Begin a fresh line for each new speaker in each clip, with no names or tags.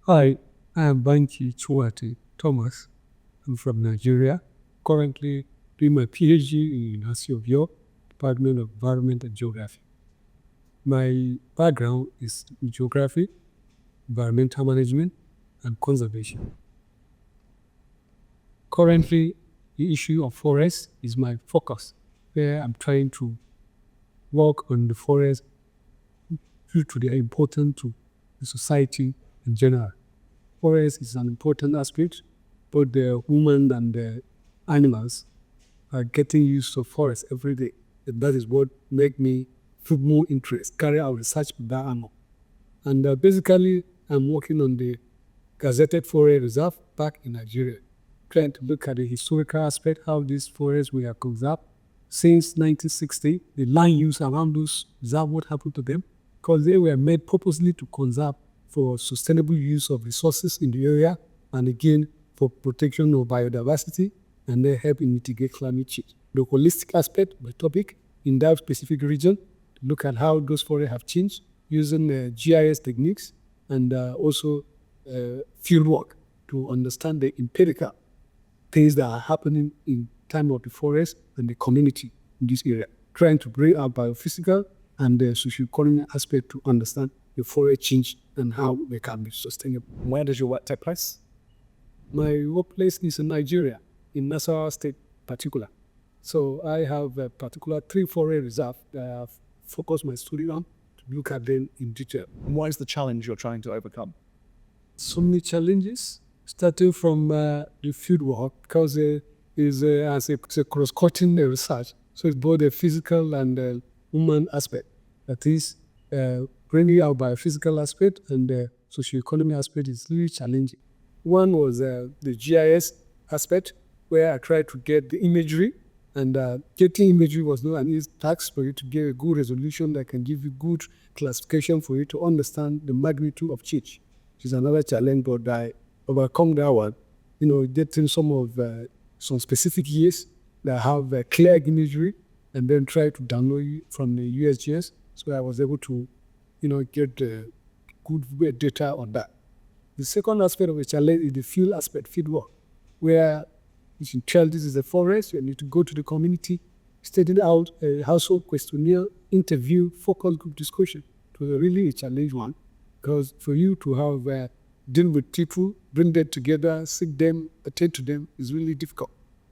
Hi, I am Banki Chunwate Thomas. I'm from Nigeria, currently doing my PhD in University of York, Department of Environment and Geography. My background is in geography, environmental management, and conservation. Currently, the issue of forest is my focus, where I'm trying to work on the forest due to their importance to the society in general. Forest is an important aspect. Both the human and the animals are getting used to forest every day. And that is what make me feel more interest, carry out research with that angle. And basically, I'm working on the gazetted forest reserve back in Nigeria, trying to look at the historical aspect, how these forests were conserved since 1960, the land use around those reserves, what happened to them, because they were made purposely to conserve for sustainable use of resources in the area, and again, for protection of biodiversity, and they help in mitigate climate change. The holistic aspect of the topic in that specific region, to look at how those forests have changed using GIS techniques and also fieldwork to understand the empirical things that are happening in time of the forest and the community in this area, trying to bring out biophysical and the socio-economic aspect to understand the forest change and how they can be sustainable.
Where does your work take place?
My workplace is in Nigeria, in Nasarawa State particular. So I have a particular 3 forest reserves that I have focused my study on to look at them in detail.
What is the challenge you're trying to overcome?
So many challenges, starting from the field work, because it's a cross-cutting research. So it's both the physical and the human aspect. That is, bringing out biophysical aspect and the socio-economic aspect is really challenging. One was the GIS aspect, where I tried to get the imagery, and getting imagery was not an easy task for you to get a good resolution that can give you good classification for you to understand the magnitude of change, which is another challenge, but I overcome that one. Getting some specific years that have clear imagery, and then try to download it from the USGS. So I was able to, get good data on that. The second aspect of the challenge is the field aspect, field work, where you can tell this is a forest, you need to go to the community, study out a household questionnaire, interview, focus group discussion. It was really a challenge one, because for you to have deal with people, bring them together, seek them, attend to them is really difficult.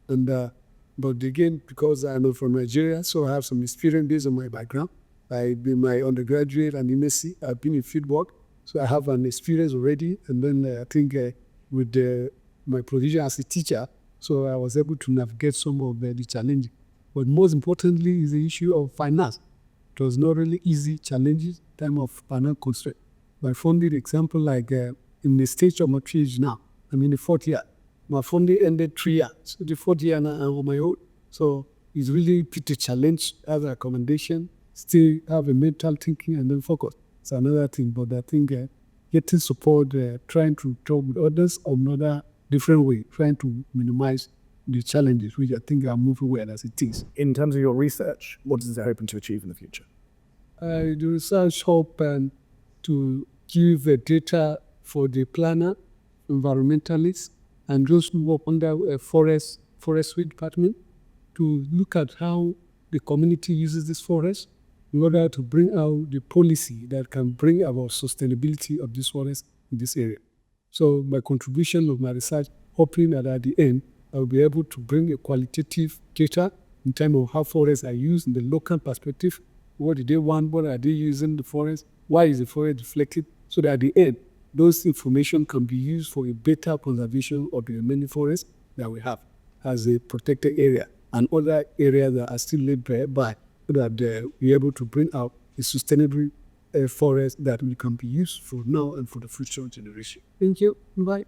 And but again, because I'm from Nigeria, so I have some experience based on my background. I've been my undergraduate and MSc, I've been in field work, so I have an experience already. And then I think with my position as a teacher, so I was able to navigate some of the challenges. But most importantly is the issue of finance. It was not really easy challenges in terms of finance constraint. My funding example, like in the stage of my PhD now, I'm in the 4th year. My funding ended 3 years. So the 4th year now I'm on my own. So it's really pretty challenge as a recommendation, still have a mental thinking and then focus. It's another thing, but I think getting support, trying to talk with others on another different way, trying to minimize the challenges, which I think are moving well as it is.
In terms of your research, what is it hoping to achieve in the future?
The research hope to give data for the planner, environmentalists, and those who work under a forestry department to look at how the community uses this forest in order to bring out the policy that can bring about sustainability of this forest in this area. So my contribution of my research, hoping that at the end, I'll be able to bring a qualitative data in terms of how forests are used in the local perspective. What do they want? What are they using the forest? Why is the forest deflected? So that at the end, those information can be used for a better conservation of the remaining forests that we have as a protected area and other areas that are still laid bare by, so that we're able to bring out a sustainable forest that can be used for now and for the future generation. Thank you. Bye.